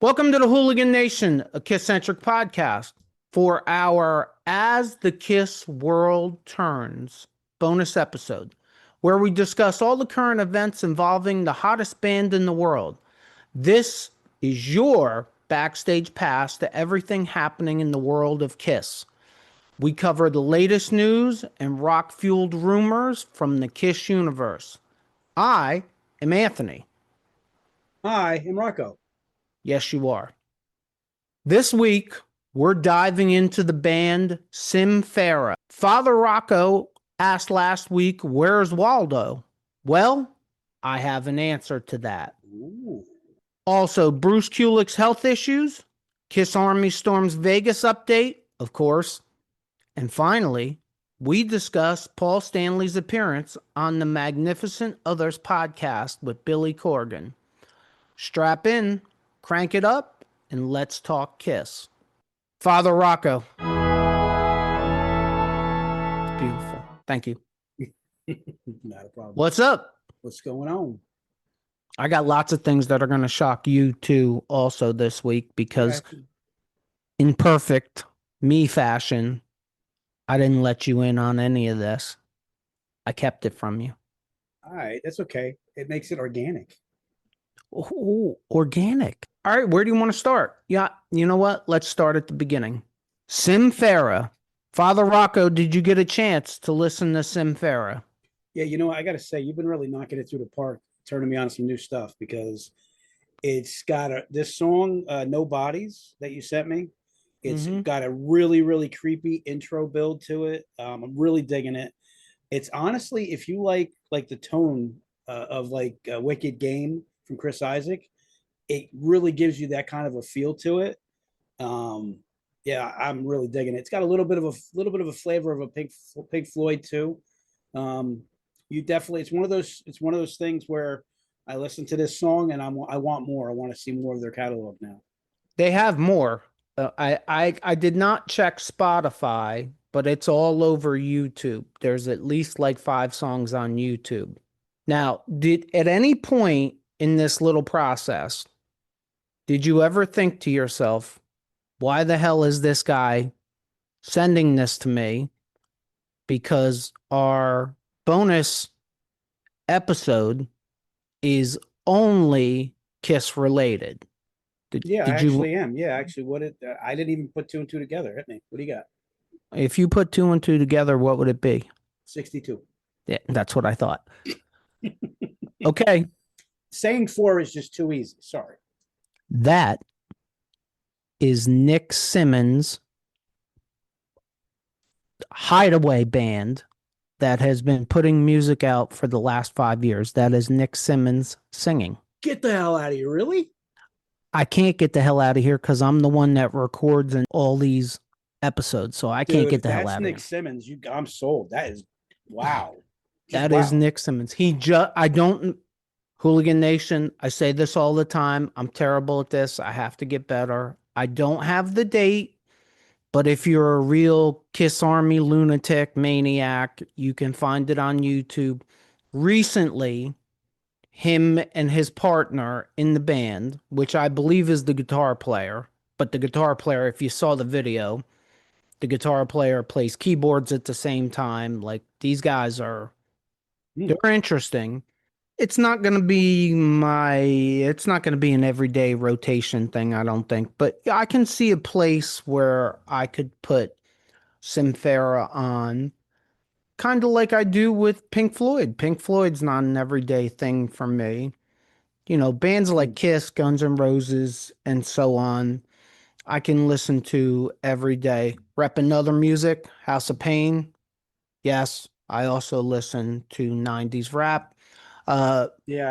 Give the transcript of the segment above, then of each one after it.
Welcome to the Hooligan Nation, a KISS-Centric podcast for our As the KISS World Turns bonus episode, where we discuss all the current events involving the hottest band in the world. This is your backstage pass to everything happening in the world of KISS. We cover the latest news and rock-fueled rumors from the KISS universe. I am Anthony. Hi, I'm Rocco. Yes, you are. This week, we're diving into the band Simfera. Father Rocco asked last week, where's Waldo? Well, I have an answer to that. Ooh. Also, Bruce Kulick's health issues, KISS Army Storm's Vegas update, of course. And finally, we discuss Paul Stanley's appearance on the Magnificent Others podcast with Billy Corgan. Strap in, crank it up, and let's talk KISS. Father Rocco. It's beautiful. Thank you. Not a problem. What's up? What's going on? I got lots of things that are going to shock you too also this week because in perfect me fashion, I didn't let you in on any of this. I kept it from you. All right, that's okay. It makes it organic. Ooh, organic. All right, where do you want to start? Yeah, you know what? Let's start at the beginning. Simfera. Father Rocco, did you get a chance to listen to Simfera? Yeah, you know what? I got to say, you've been really knocking it through the park, turning me on some new stuff because it's got this song, No Bodies, that you sent me. It's got a really, really creepy intro build to it. I'm really digging it. It's honestly, if you like the tone of like Wicked Game from Chris Isaac, it really gives you that kind of a feel to it. Yeah, I'm really digging it. It's got a little bit of a flavor of a Pink Floyd too. You definitely, it's one of those things where I listen to this song and I want more. I want to see more of their catalog now. They have more. I did not check Spotify, but it's all over YouTube. There's at least like 5 songs on YouTube. Now, at any point in this little process, did you ever think to yourself, why the hell is this guy sending this to me? Because our bonus episode is only KISS related. I actually am. Yeah, actually, I didn't even put 2 and 2 together. Hit me. What do you got? If you put 2 and 2 together, what would it be? 62. Yeah, that's what I thought. Okay. Saying 4 is just too easy. Sorry. That is Nick Simmons' hideaway band that has been putting music out for the last 5 years. That is Nick Simmons singing. Get the hell out of here. Really? I can't get the hell out of here because I'm the one that records in all these episodes, so I can't get the hell out of here. That's Nick Simmons. I'm sold. That is, wow. That is Nick Simmons. I don't, Hooligan Nation, I say this all the time. I'm terrible at this. I have to get better. I don't have the date, but if you're a real KISS Army lunatic maniac, you can find it on YouTube. Recently, him and his partner in the band, which I believe is the guitar player, but the guitar player, if you saw the video, the guitar player plays keyboards at the same time. Like, these guys they're interesting. It's not going to be an everyday rotation thing, I don't think, but I can see a place where I could put Simfera on, kind of like I do with Pink Floyd. Pink Floyd's not an everyday thing for me. You know, bands like KISS, Guns N' Roses, and so on, I can listen to every day. Rep another music, House of Pain. Yes, I also listen to 90s rap. I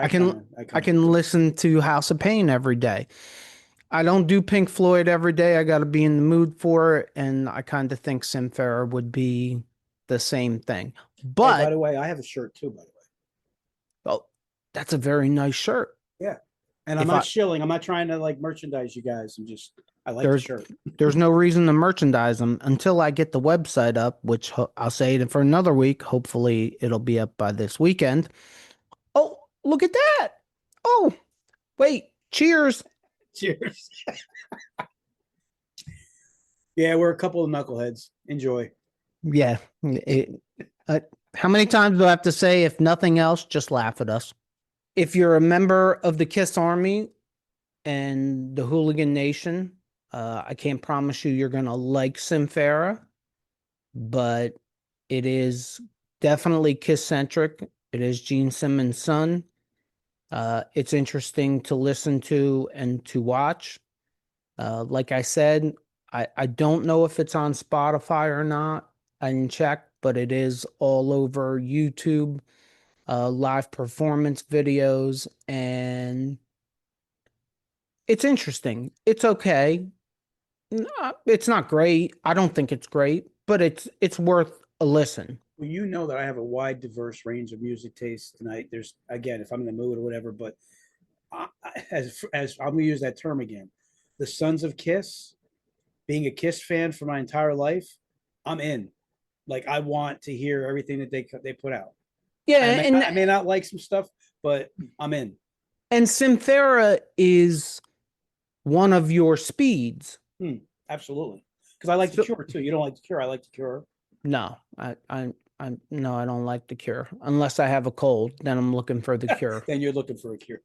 can listen to House of Pain every day. I don't do Pink Floyd every day. I got to be in the mood for it, and I kind of think Simfera would be the same thing. But by the way, I have a shirt too, by the way. Oh, that's a very nice shirt. Yeah. And I'm not shilling. I'm not trying to like merchandise you guys. I like the shirt. There's no reason to merchandise them until I get the website up, which I'll say it for another week. Hopefully it'll be up by this weekend. Oh, look at that. Oh, wait. Cheers. Cheers. Yeah, we're a couple of knuckleheads. Enjoy. Yeah. How many times do I have to say, if nothing else, just laugh at us? If you're a member of the KISS Army and the Hooligan Nation, I can't promise you you're going to like Simfera, but it is definitely KISS-Centric. It is Gene Simmons' son. It's interesting to listen to and to watch. Like I said, I don't know if it's on Spotify or not. I didn't check, but it is all over YouTube, live performance videos, and it's interesting. It's okay. It's not great. I don't think it's great, but it's worth a listen. Well, you know that I have a wide, diverse range of music tastes tonight. There's again, if I'm in the mood or whatever, but as I'm gonna use that term again, the Sons of Kiss, being a Kiss fan for my entire life, I'm in. Like I want to hear everything that they put out. Yeah, I may not like some stuff, but I'm in. and Simfera is one of your speeds. Absolutely, because I like the Cure too. You don't like the Cure? I like the Cure. No, no, I don't like the Cure unless I have a cold. Then I'm looking for the Cure. Then you're looking for a cure.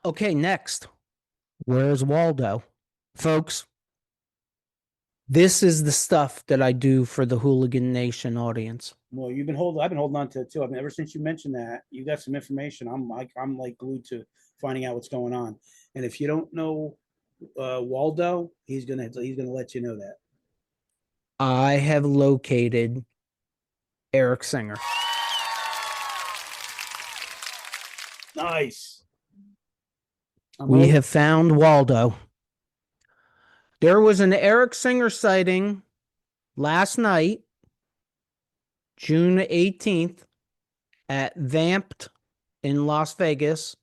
Okay, next, where's Waldo, folks? This is the stuff that I do for the Hooligan Nation audience. Well, I've been holding on to it too. I mean, ever since you mentioned that, you got some information. I'm like glued to finding out what's going on. And if you don't know Waldo, he's gonna let you know that. I have located Eric Singer. Nice. We have found Waldo. There was an Eric Singer sighting last night, June 18th, at Vamped in Las Vegas.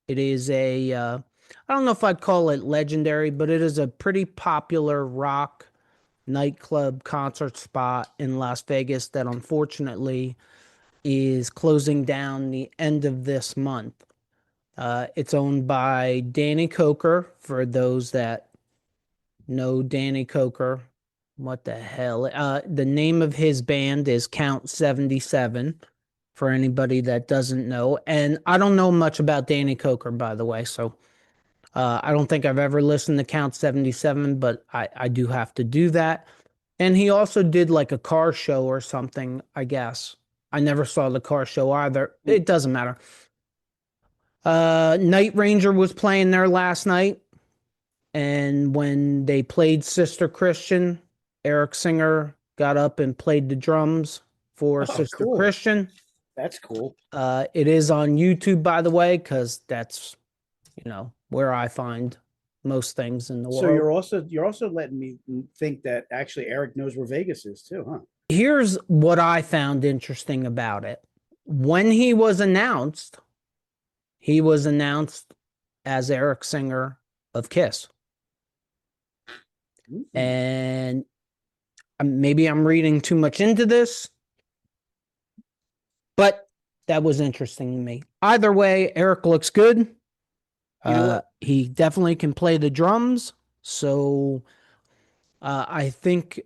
It is I don't know if I'd call it legendary, but it is a pretty popular rock nightclub concert spot in Las Vegas that unfortunately is closing down the end of this month. It's owned by Danny Coker, for those that know Danny Coker. What the hell? The name of his band is Count 77, for anybody that doesn't know. And I don't know much about Danny Coker, by the way, so I don't think I've ever listened to Count 77, but I do have to do that. And he also did like a car show or something, I guess. I never saw the car show either. It doesn't matter. Night Ranger was playing there last night. And when they played Sister Christian, Eric Singer got up and played the drums for Sister cool. Christian. That's cool. It is on YouTube, by the way, because that's, where I find most things in the world. So you're also letting me think that actually Eric knows where Vegas is too, huh? Here's what I found interesting about it. When he was announced as Eric Singer of KISS. Mm-hmm. And maybe I'm reading too much into this, but that was interesting to me. Either way, Eric looks good. He definitely can play the drums. So I think,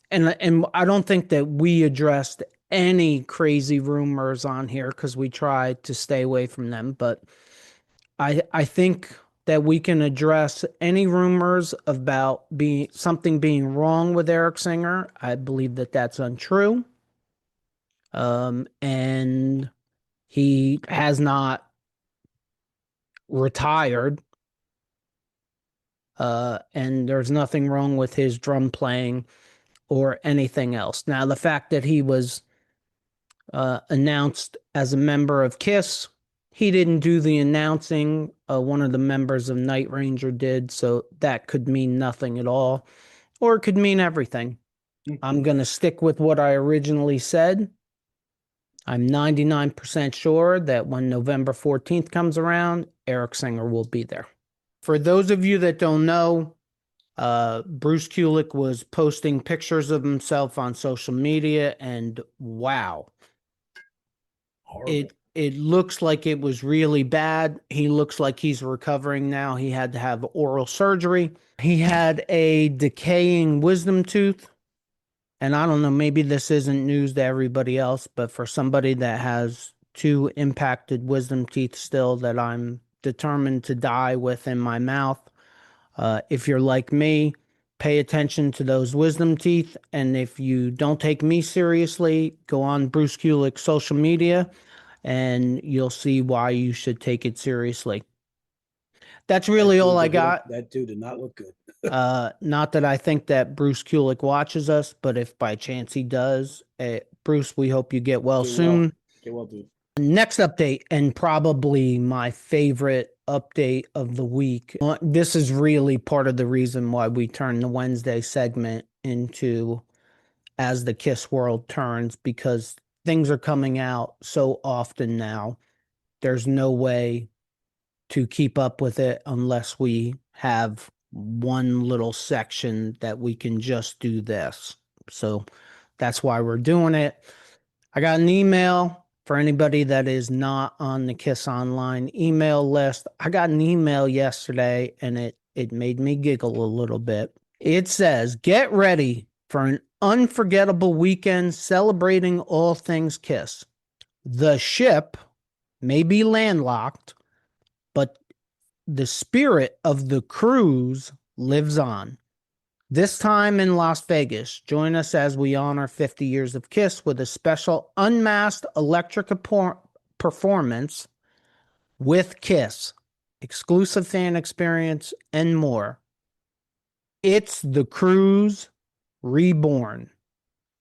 and I don't think that we addressed any crazy rumors on here because we tried to stay away from them. But I think that we can address any rumors about something being wrong with Eric Singer. I believe that that's untrue. And he has not retired. And there's nothing wrong with his drum playing or anything else. Now, the fact that he was announced as a member of KISS, he didn't do the announcing. One of the members of Night Ranger did, so that could mean nothing at all, or it could mean everything. I'm going to stick with what I originally said. I'm 99% sure that when November 14th comes around, Eric Singer will be there. For those of you that don't know, Bruce Kulick was posting pictures of himself on social media, and wow. Horrible. It looks like it was really bad. He looks like he's recovering now. He had to have oral surgery. He had a decaying wisdom tooth. And I don't know, maybe this isn't news to everybody else, but for somebody that has two impacted wisdom teeth still that I'm determined to die with in my mouth, if you're like me, pay attention to those wisdom teeth. And if you don't take me seriously, go on Bruce Kulick's social media and you'll see why you should take it seriously. That's really all I got. That dude did not look good. Not that I think that Bruce Kulick watches us, but if by chance he does, Bruce, we hope you get well soon. Get well, dude. Next update, and probably my favorite update of the week. This is really part of the reason why we turned the Wednesday segment into As the KISS World Turns, because things are coming out so often now. There's no way to keep up with it unless we have one little section that we can just do this. So that's why we're doing it. I got an email for anybody that is not on the KISS Online email list. I got an email yesterday and it made me giggle a little bit. It says, "Get ready for an unforgettable weekend celebrating all things KISS. The ship may be landlocked, but the spirit of the cruise lives on. This time in Las Vegas, join us as we honor 50 years of KISS with a special unmasked electric performance with KISS, exclusive fan experience, and more. It's the Cruise Reborn,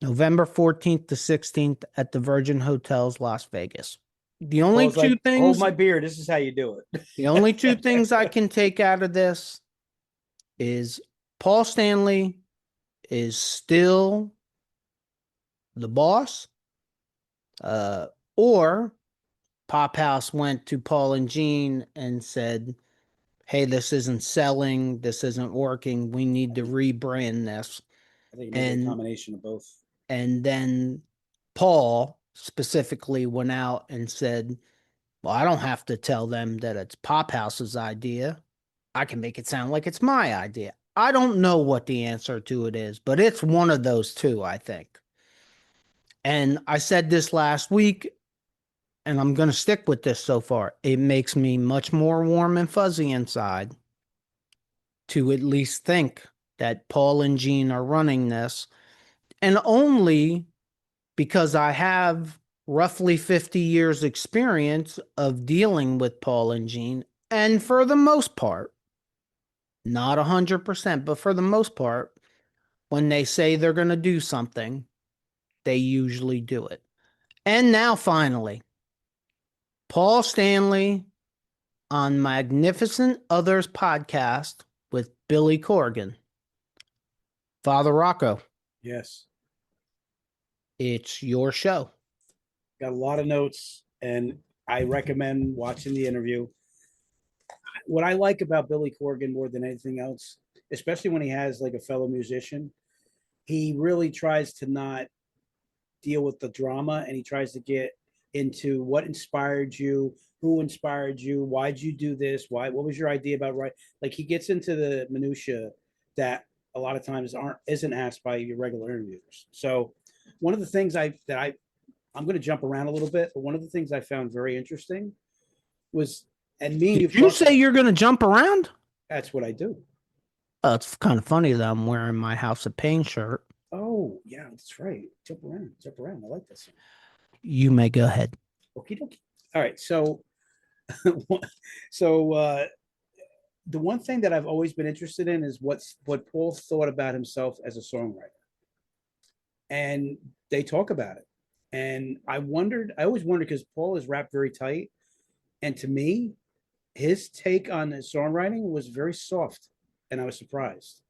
November 14th to 16th at the Virgin Hotels, Las Vegas." The only Paul's two like, things, hold my beer. This is how you do it. the only two things I can take out of this is Paul Stanley is still the boss, or Pop House went to Paul and Gene and said, "Hey, this isn't selling. This isn't working. We need to rebrand this." I think maybe a combination of both. And then Paul specifically went out and said, "Well, I don't have to tell them that it's Pop House's idea. I can make it sound like it's my idea." I don't know what the answer to it is, but it's one of those two, I think. And I said this last week, and I'm going to stick with this so far. It makes me much more warm and fuzzy inside to at least think that Paul and Gene are running this, and only because I have roughly 50 years experience of dealing with Paul and Gene, and for the most part, not 100%, but for the most part, when they say they're going to do something, they usually do it. And now finally, Paul Stanley on Magnificent Others podcast with Billy Corgan. Father Rocco. Yes. It's your show. Got a lot of notes, and I recommend watching the interview. What I like about Billy Corgan more than anything else, especially when he has like a fellow musician, he really tries to not deal with the drama, and he tries to get into what inspired you, who inspired you, why'd you do this, what was your idea about right? Like he gets into the minutia that a lot of times isn't asked by your regular interviewers. So one of the things I'm going to jump around a little bit, but one of the things I found very interesting was, and me and Did you say you're going to jump around? That's what I do. It's kind of funny that I'm wearing my House of Pain shirt. Oh, yeah, that's right. Jump around. I like this. You may go ahead. Okie dokie. All right. So, the one thing that I've always been interested in is what Paul thought about himself as a songwriter. And they talk about it. And I always wondered, because Paul is rapped very tight. And to me, his take on his songwriting was very soft. And I was surprised.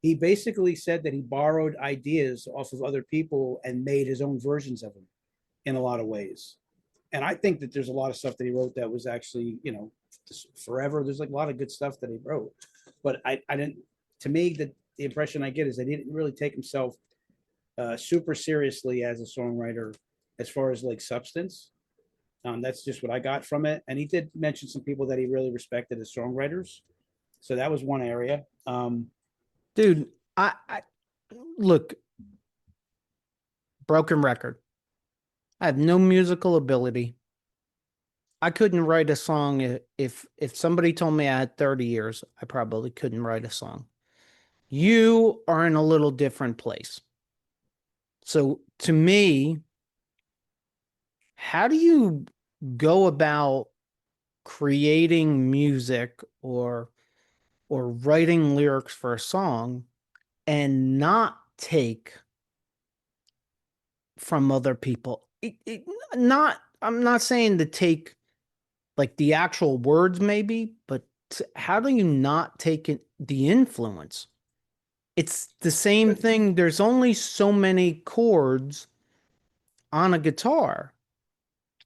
He basically said that he borrowed ideas off of other people and made his own versions of them in a lot of ways. And I think that there's a lot of stuff that he wrote that was actually, forever. There's like a lot of good stuff that he wrote. But I didn't, to me, the impression I get is that he didn't really take himself super seriously as a songwriter as far as like substance. That's just what I got from it. And he did mention some people that he really respected as songwriters. So that was one area. Dude, I look, broken record. I have no musical ability. I couldn't write a song if somebody told me I had 30 years, I probably couldn't write a song. You are in a little different place. So to me, how do you go about creating music or writing lyrics for a song and not take from other people? Not I'm not saying to take like the actual words maybe, but how do you not take the influence? It's the same thing. There's only so many chords on a guitar.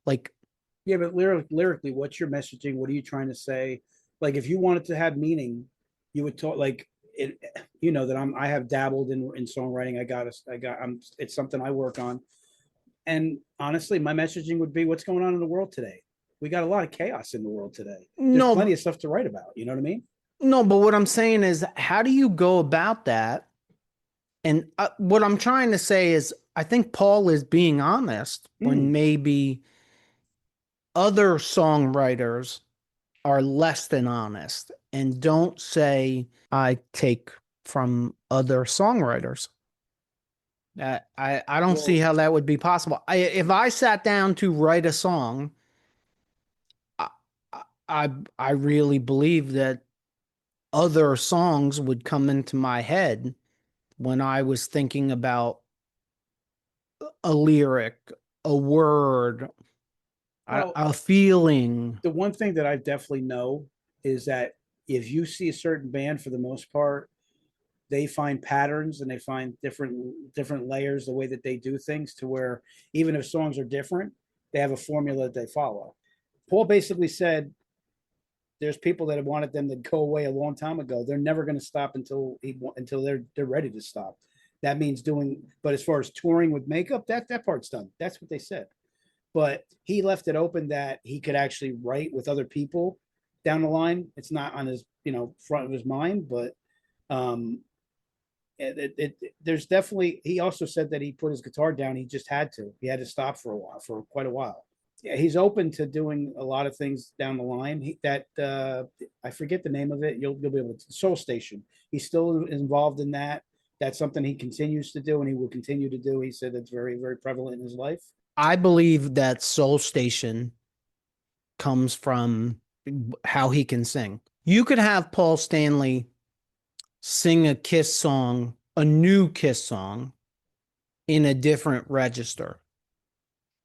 Like, Yeah, but lyrically, what's your messaging? What are you trying to say? Like, if you wanted to have meaning, you would talk like it. You know that I have dabbled in songwriting. It's something I work on. And honestly, my messaging would be what's going on in the world today. We got a lot of chaos in the world today. There's plenty no, of stuff to write about. You know what I mean? no, but what I'm saying is, how do you go about that? And what I'm trying to say is, I think Paul is being honest when Mm. maybe other songwriters are less than honest and don't say, I take from other songwriters. I don't see Well, how that would be possible. If I sat down to write a song, I, I really believe that other songs would come into my head when I was thinking about a lyric, a word, well, a feeling. the one thing that I definitely know is that if you see a certain band, for the most part, they find patterns and they find different layers the way that they do things to where even if songs are different, they have a formula that they follow. Paul basically said there's people that have wanted them to go away a long time ago. They're never going to stop until they're ready to stop. That means doing, but as far as touring with makeup, that part's done. That's what they said. But he left it open that he could actually write with other people down the line. It's not on his front of his mind, but um, there's definitely. He also said that he put his guitar down. He just had to. He had to stop for a while, for quite a while. Yeah, he's open to doing a lot of things down the line. I forget the name of it. You'll be able to Soul Station. He's still involved in that. That's something he continues to do, and he will continue to do. He said it's very very prevalent in his life. I believe that Soul Station comes from how he can sing. You could have Paul Stanley sing a Kiss song, a new Kiss song in a different register.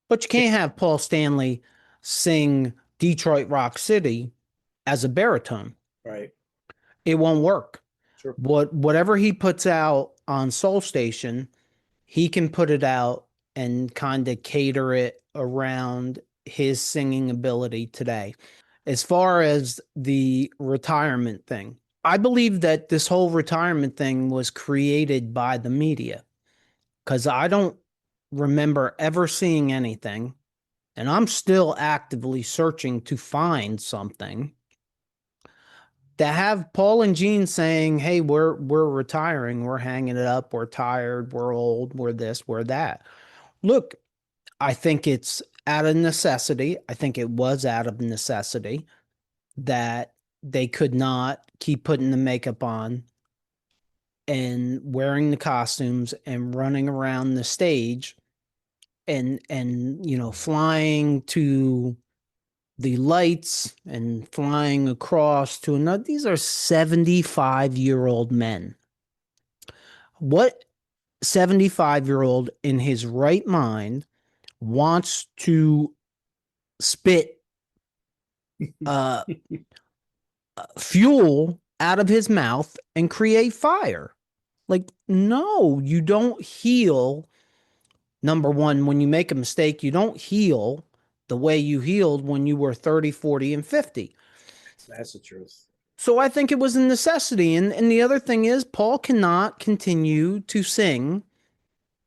But you can't have Paul Stanley sing Detroit Rock City as a baritone. Right. It won't work. Sure. Whatever he puts out on Soul Station, he can put it out and kind of cater it around his singing ability today. As far as the retirement thing, I believe that this whole retirement thing was created by the media because I don't remember ever seeing anything, and I'm still actively searching to find something to have Paul and Gene saying, "Hey, we're retiring, we're hanging it up, we're tired, we're old, we're this, we're that." Look, I think it's out of necessity. I think it was out of necessity that they could not keep putting the makeup on and wearing the costumes and running around the stage and flying to the lights and flying across to another. These are 75-year-old men. What 75-year-old in his right mind wants to spit uh, fuel out of his mouth and create fire? Like, no, you don't heal. Number one, when you make a mistake, you don't heal the way you healed when you were 30, 40, and 50. That's the truth. So I think it was a necessity. And the other thing is, Paul cannot continue to sing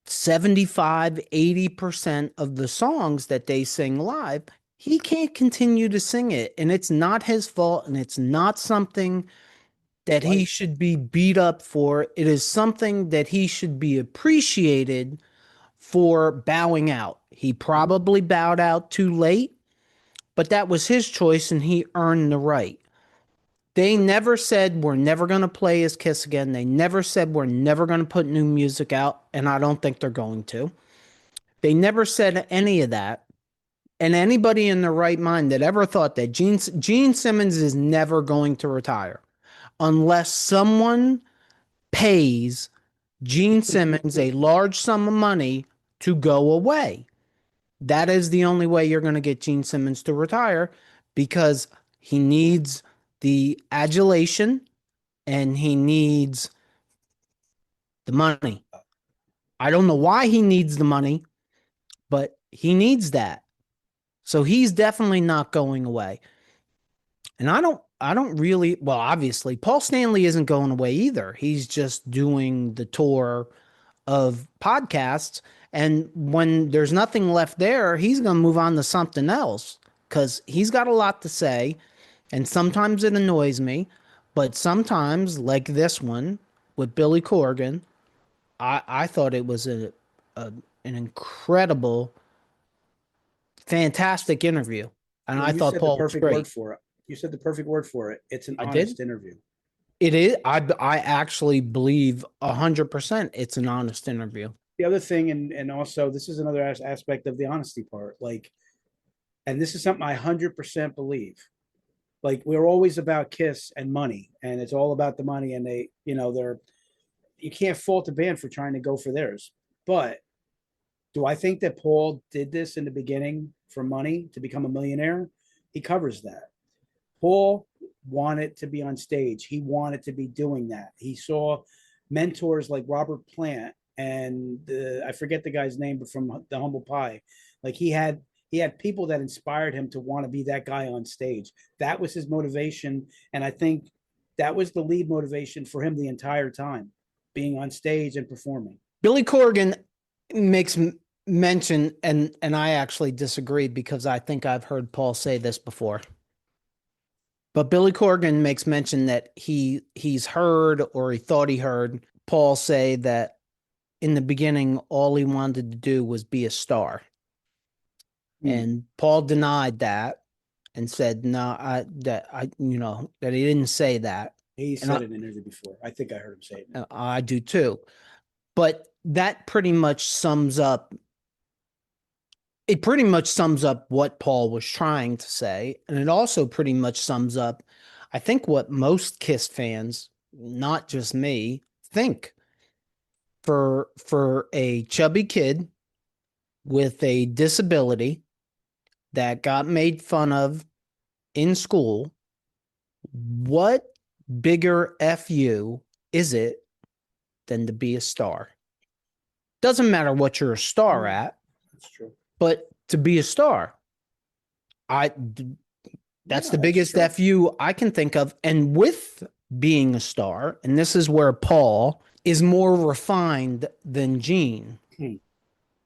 75, 80% of the songs that they sing live he can't continue to sing it. And it's not his fault. And it's not something It's that he life. should be beat up for. It is something that he should be appreciated for bowing out. He Mhm. probably bowed out too late, but that was his choice and he earned the right. They never said we're never going to play as Kiss again. They never said we're never going to put new music out, and I don't think they're going to. They never said any of that. And anybody in their right mind that ever thought that Gene Simmons is never going to retire unless someone pays Gene Simmons a large sum of money to go away. That is the only way you're going to get Gene Simmons to retire because he needs the adulation and he needs the money. I don't know why he needs the money, but he needs that. So he's definitely not going away. And I don't really, well, obviously, Paul Stanley isn't going away either. He's just doing the tour of podcasts. And when there's nothing left there, he's going to move on to something else because he's got a lot to say. And sometimes it annoys me, but sometimes, like this one with Billy Corgan, I thought it was a an incredible, fantastic interview. And Well, I you thought said the Paul was perfect word great. for it. You said the perfect word for it. It's an I did. honest interview. It is. I actually believe 100% it's an honest interview. The other thing, and also this is another aspect of the honesty part. Like, and this is something I 100% believe. Like, we're always about Kiss and money, and it's all about the money. And they, they're you can't fault the band for trying to go for theirs. But do I think that Paul did this in the beginning for money to become a millionaire? He covers that. Paul wanted to be on stage. He wanted to be doing that. He saw mentors like Robert Plant and I forget the guy's name, but from the Humble Pie. Like he had people that inspired him to want to be that guy on stage. That was his motivation, and I think that was the lead motivation for him the entire time, being on stage and performing. Billy Corgan makes mention, and I actually disagree because I think I've heard Paul say this before. But Billy Corgan makes mention that he's heard or he thought he heard Paul say that in the beginning all he wanted to do was be a star. Hmm. And Paul denied that and said no, that he didn't say that. He And said it in an interview before. I think I heard him say it. I do too. But that pretty much sums up it pretty much sums up what Paul was trying to say. And it also pretty much sums up, I think, what most Kiss fans, not just me, think. For a chubby kid with a disability that got made fun of in school, what bigger FU is it than to be a star? Doesn't matter what you're a star at, That's true. but to be a star. I That's Yeah, the that's biggest true. FU I can think of. And with being a star, and this is where Paul is more refined than Gene, Hmm.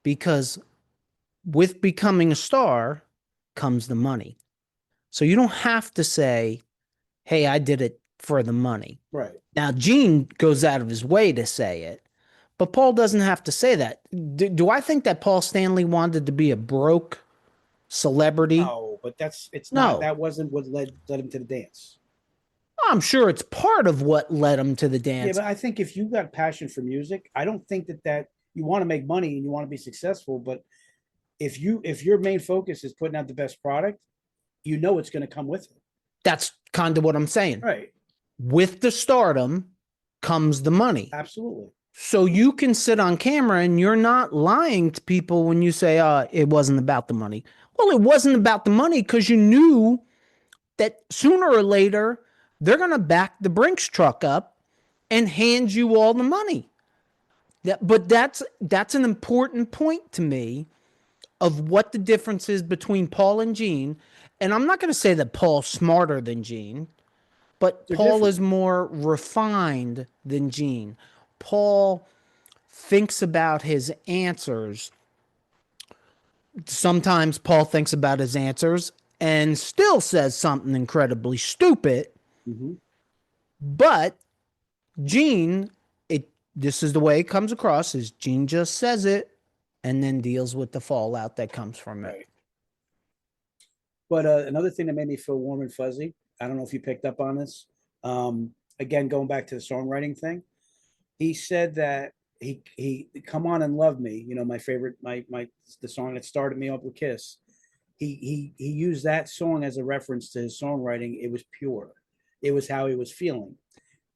because with becoming a star comes the money. So you don't have to say, hey, I did it for the money. Right. Now, Gene goes out of his way to say it, but Paul doesn't have to say that. Do I think that Paul Stanley wanted to be a broke celebrity? No, but it's not. No. That wasn't what led him to the dance. I'm sure it's part of what led him to the Yeah, dance. but I think if you got passion for music, I don't think that you want to make money and you want to be successful. But if your main focus is putting out the best product, it's going to come with it. That's kind of what I'm saying. Right. With the stardom comes the money. Absolutely. So you can sit on camera and you're not lying to people when you say, it wasn't about the money. Well, it wasn't about the money because you knew that sooner or later they're going to back the Brinks truck up and hand you all the money. But that's an important point to me of what the difference is between Paul and Gene. And I'm not going to say that Paul's smarter than Gene, but They're Paul different. is more refined than Gene. Paul thinks about his answers Sometimes Paul thinks about his answers and still says something incredibly stupid, Hmm. but Gene, this is the way it comes across is Gene just says it and then deals with the fallout that comes from it. Right. But another thing that made me feel warm and fuzzy, I don't know if you picked up on this. Again, going back to the songwriting thing, he said that he come on and love me. You know, my favorite, my the song that started me up with Kiss. He used that song as a reference to his songwriting. It was pure. It was how he was feeling,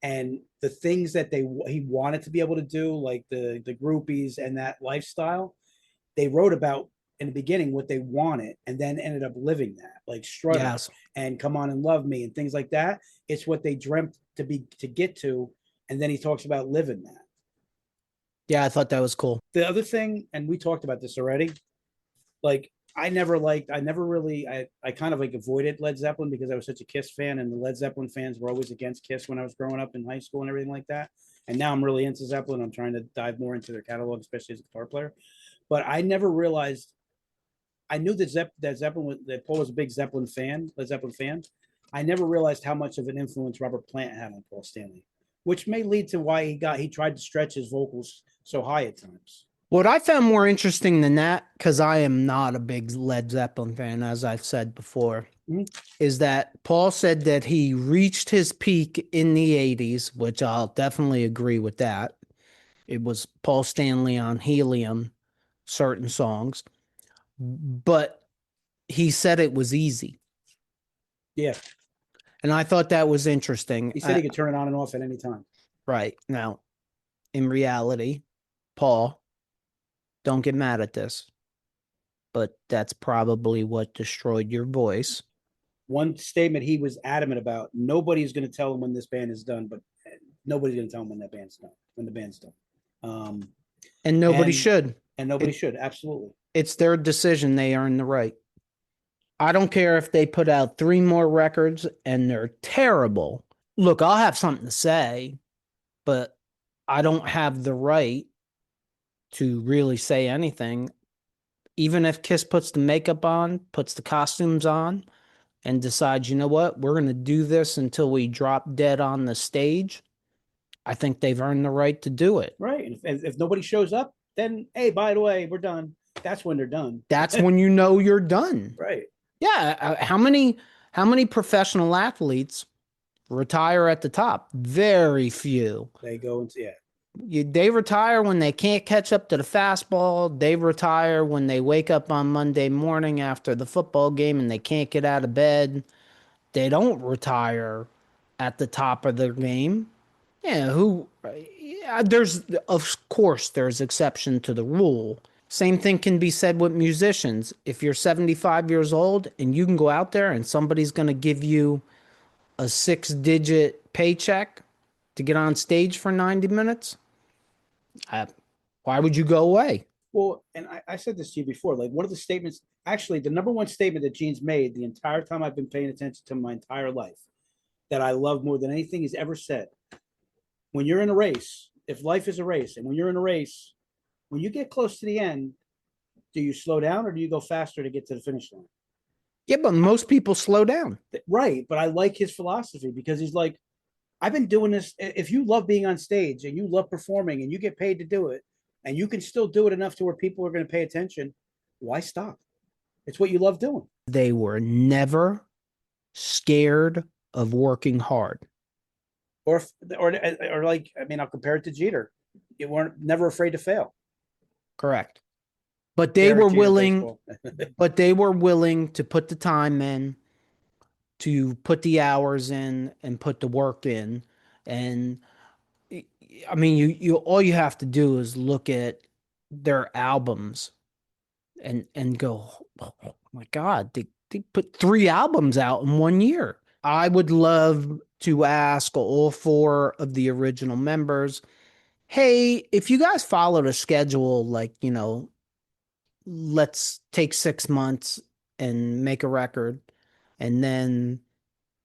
and the things that he wanted to be able to do, like the groupies and that lifestyle. They wrote about in the beginning what they wanted and then ended up living that, like Strutter Yes. and Come On and Love Me and things like that. It's what they dreamt to get to, and then he talks about living that. Yeah, I thought that was cool. The other thing, and we talked about this already, like I never really, I kind of like avoided Led Zeppelin because I was such a Kiss fan, and the Led Zeppelin fans were always against Kiss when I was growing up in high school and everything like that. And now I'm really into Zeppelin. I'm trying to dive more into their catalog, especially as a guitar player. But I never realized, I knew that Zeppelin that Paul was a big Zeppelin fan, Led Zeppelin fan. I never realized how much of an influence Robert Plant had on Paul Stanley, which may lead to why he tried to stretch his vocals so high at times. What I found more interesting than that, because I am not a big Led Zeppelin fan, as I've said before, Mhm. is that Paul said that he reached his peak in the 80s, which I'll definitely agree with that. It was Paul Stanley on Helium, certain songs, but he said it was easy. Yeah, And I thought that was interesting. he said he could turn it on and off at any time. Right. Now, in reality, Paul, don't get mad at this, but that's probably what destroyed your voice. One statement he was adamant about: nobody's going to tell him when this band is done, but nobody's going to tell him when that band's done. When the band's done, um, And nobody and should. and nobody should, absolutely. It's their decision. They earn the right. I don't care if they put out 3 more records and they're terrible. Look, I'll have something to say, but I don't have the right to really say anything. Even if Kiss puts the makeup on, puts the costumes on, and decides, you know what, we're going to do this until we drop dead on the stage, I think they've earned the right to do it. Right. And if nobody shows up, then hey, by the way, we're done. That's when they're done. That's when you know you're done. Right. Yeah. How many professional athletes retire at the top? Very few. They go into, yeah. They retire when they can't catch up to the fastball. They retire when they wake up on Monday morning after the football game and they can't get out of bed. They don't retire at the top of their game. Yeah, there's, of course, there's exception to the rule. Same thing can be said with musicians. If you're 75 years old and you can go out there and somebody's going to give you a 6-digit paycheck to get on stage for 90 minutes, why would you go away? Well, and I said this to you before. Like, one of the statements, actually, the number one statement that Gene's made the entire time I've been paying attention to my entire life, that I love more than anything he's ever said. When you're in a race, if life is a race, and when you're in a race, when you get close to the end, do you slow down or do you go faster to get to the finish line? Yeah, but most people slow down. Right. But I like his philosophy because he's like, I've been doing this. If you love being on stage and you love performing and you get paid to do it, and you can still do it enough to where people are going to pay attention, why stop? It's what you love doing. They were never scared of working hard. Or like, I mean, I'll compare it to Jeter. You weren't never afraid to fail. Correct. But they were willing, but they were willing to put the time in, to put the hours in and put the work in. And I mean, you all you have to do is look at their albums and go, oh my God, they put 3 albums out in one year. I would love to ask all 4 of the original members, hey, if you guys followed a schedule, like, let's take 6 months and make a record, and then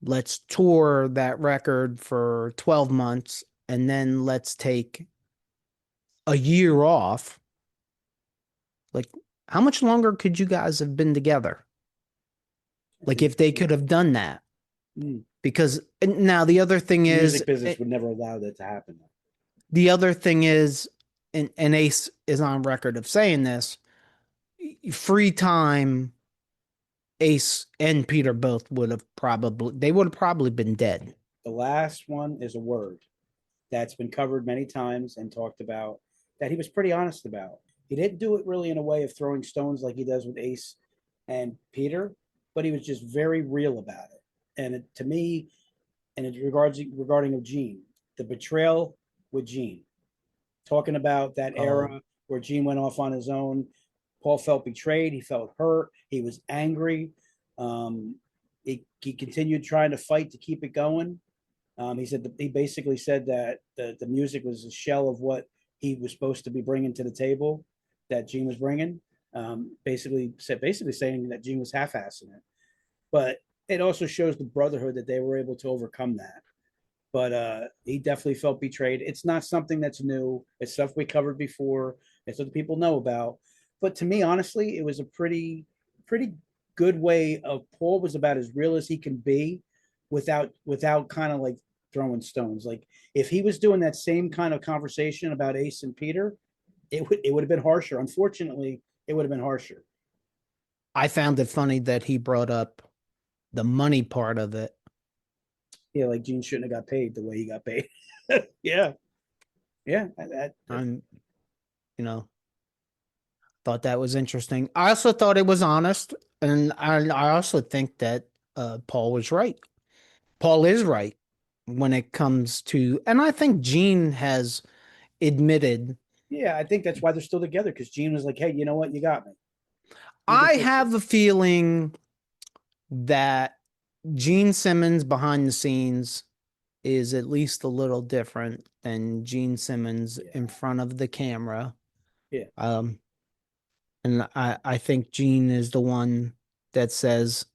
let's tour that record for 12 months, and then let's take a year off. Like, How much longer could you guys have been together? Like if they could have done that. Mm. Because now the other thing The is, music business would never allow that to happen. the other thing is, and Ace is on record of saying this, free time, Ace and Peter both they would have probably been dead. The last one is a word that's been covered many times and talked about, that he was pretty honest about. He didn't do it really in a way of throwing stones like he does with Ace and Peter, but he was just very real about it. And to me, and it regarding of Gene, the betrayal with Gene, talking about that Oh, era where Gene went off on his own. Paul felt betrayed. He felt hurt. He was angry. He continued trying to fight to keep it going. He basically said that the music was a shell of what he was supposed to be bringing to the table, that Gene was bringing. Basically saying that Gene was half-assing it, but it also shows the brotherhood that they were able to overcome that. But he definitely felt betrayed. It's not something that's new. It's stuff we covered before. It's what people know about. But to me, honestly, it was a pretty good way of, Paul was about as real as he can be without kind of like throwing stones. Like if he was doing that same kind of conversation about Ace and Peter, it would have been harsher. Unfortunately, it would have been harsher. I found it funny that he brought up the money part of it. Yeah, like Gene shouldn't have got paid the way he got paid. Yeah, yeah. I'm, you know, thought that was interesting. I also thought it was honest, and I also think that Paul was right. Paul is right when it comes to, and I think Gene has admitted. Yeah, I think that's why they're still together, because Gene was like, "Hey, you know what? You got me. You can I fix it." have a feeling that Gene Simmons behind the scenes is at least a little different than Gene Simmons in Yeah, front of the camera. yeah. Um, and I think Gene is the one that says,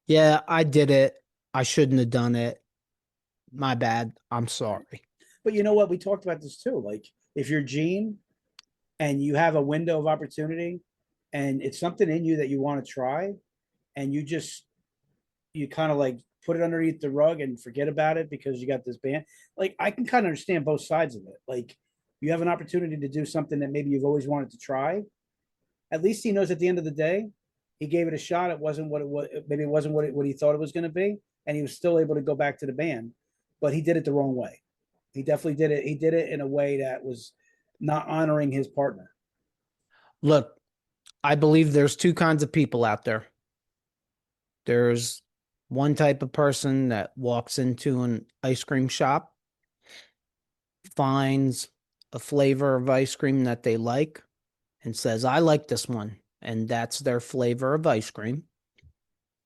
"Yeah, I did it. I shouldn't have done it. My bad. I'm Right. sorry." But you know what? We talked about this too. Like, if you're Gene and you have a window of opportunity, and it's something in you that you want to try, and you kind of like put it underneath the rug and forget about it because you got this band. Like, I can kind of understand both sides of it. Like, you have an opportunity to do something that maybe you've always wanted to try. At least he knows at the end of the day, he gave it a shot. It wasn't what it was. Maybe it wasn't what he thought it was going to be, and he was still able to go back to the band. But he did it the wrong way. He definitely did it. He did it in a way that was not honoring his partner. Look, I believe there's two kinds of people out there. There's one type of person that walks into an ice cream shop, finds a flavor of ice cream that they like, and says, "I like this one." And that's their flavor of ice cream.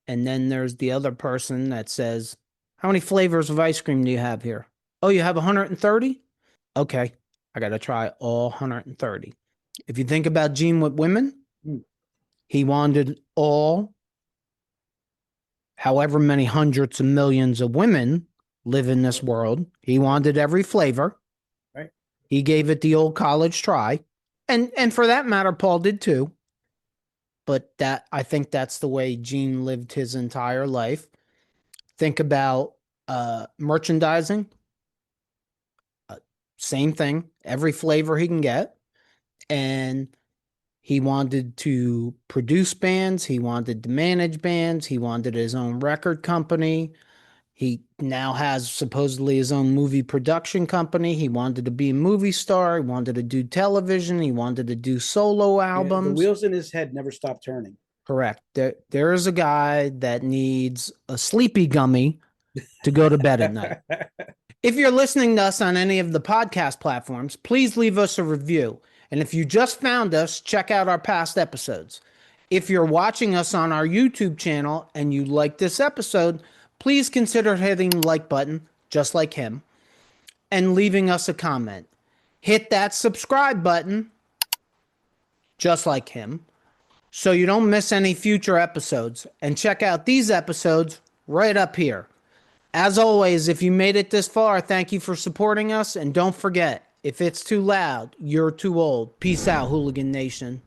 And then there's the other person that says, "How many flavors of ice cream do you have here?" "Oh, you have 130? Okay, I got to try all 130. If you think about Gene with women, Hmm. he wanted all, however many hundreds of millions of women live in this world. He wanted every flavor. Right. He gave it the old college try. And for that matter, Paul did too. But that, I think that's the way Gene lived his entire life. Think about merchandising. uh, Same thing, every flavor he can get. And he wanted to produce bands, he wanted to manage bands, he wanted his own record company. He now has supposedly his own movie production company. He wanted to be a movie star. He wanted to do television. He wanted to do solo Yeah, the albums. wheels in his head never stop turning. Correct. There is a guy that needs a sleepy gummy to go to bed at night. If you're listening to us on any of the podcast platforms, please leave us a review. And if you just found us, check out our past episodes. If you're watching us on our YouTube channel and you like this episode, please consider hitting the like button, just like him, and leaving us a comment. Hit that subscribe button, just like him, so you don't miss any future episodes. And check out these episodes right up here. As always, if you made it this far, thank you for supporting us. And don't forget, if it's too loud, you're too old. Peace out, Hooligan Nation.